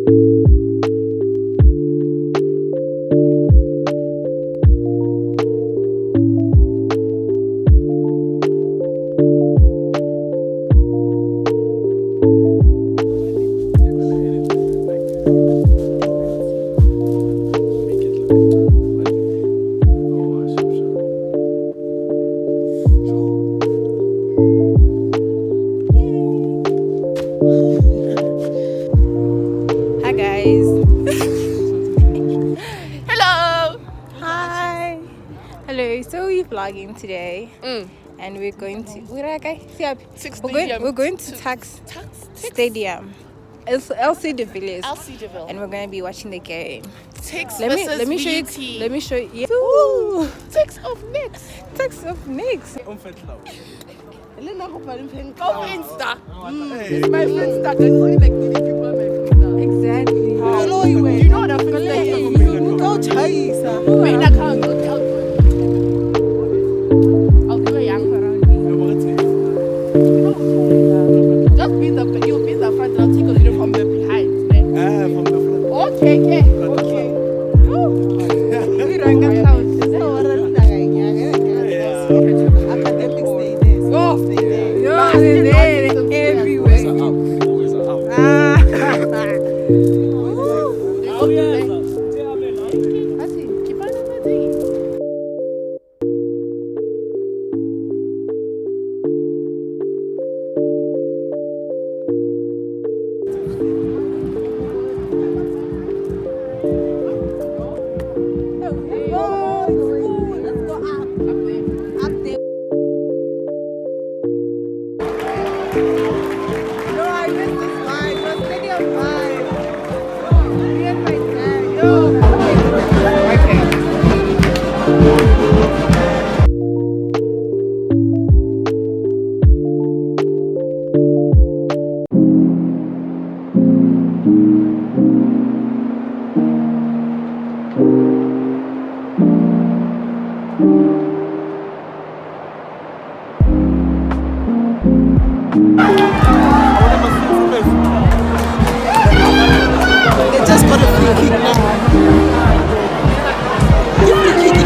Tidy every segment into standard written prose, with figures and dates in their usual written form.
Hi guys. Hello. Hi. Hello. So we're vlogging today, and we're going to we're going to Tax Stadium, LC de Villiers, and we're going to be watching the game. Let me show you. Let me show you. Ooh. Text of Nix. Text of Nix. Go Insta. It's my Insta. There's only like 30 people on my Insta. Exactly. You know what I'm saying? Go Chase. Wait, I can't go tell you. I'll do a young around me. Just be you'll be in the front and I'll take a little from the behind. From the front. Okay. Academic stay there. Everywhere. They just got a free kick now. You free kick in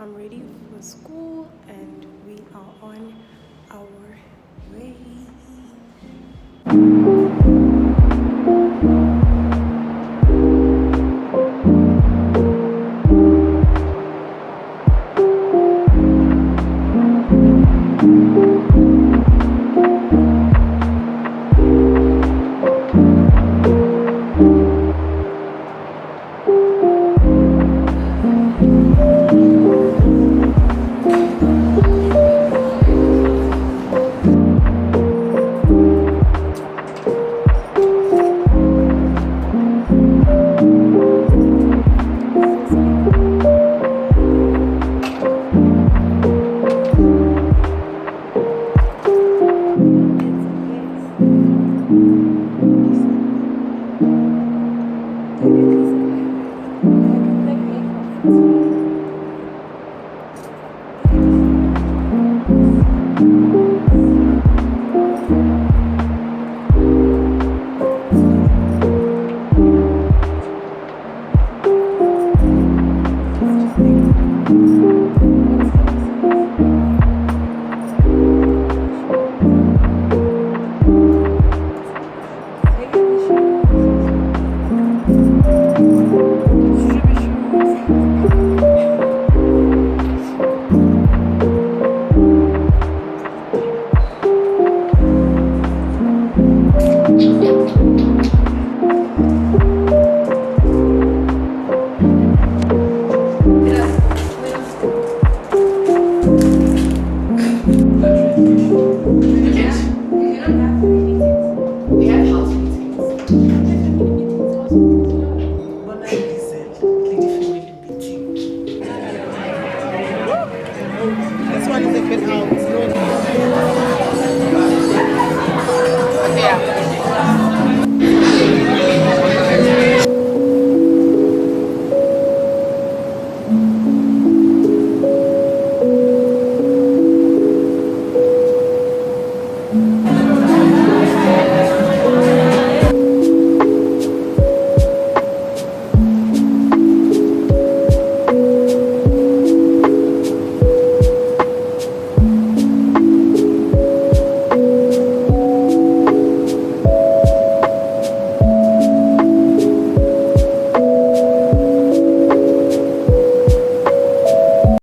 I'm ready for school and we are on our way. This one is a bit out.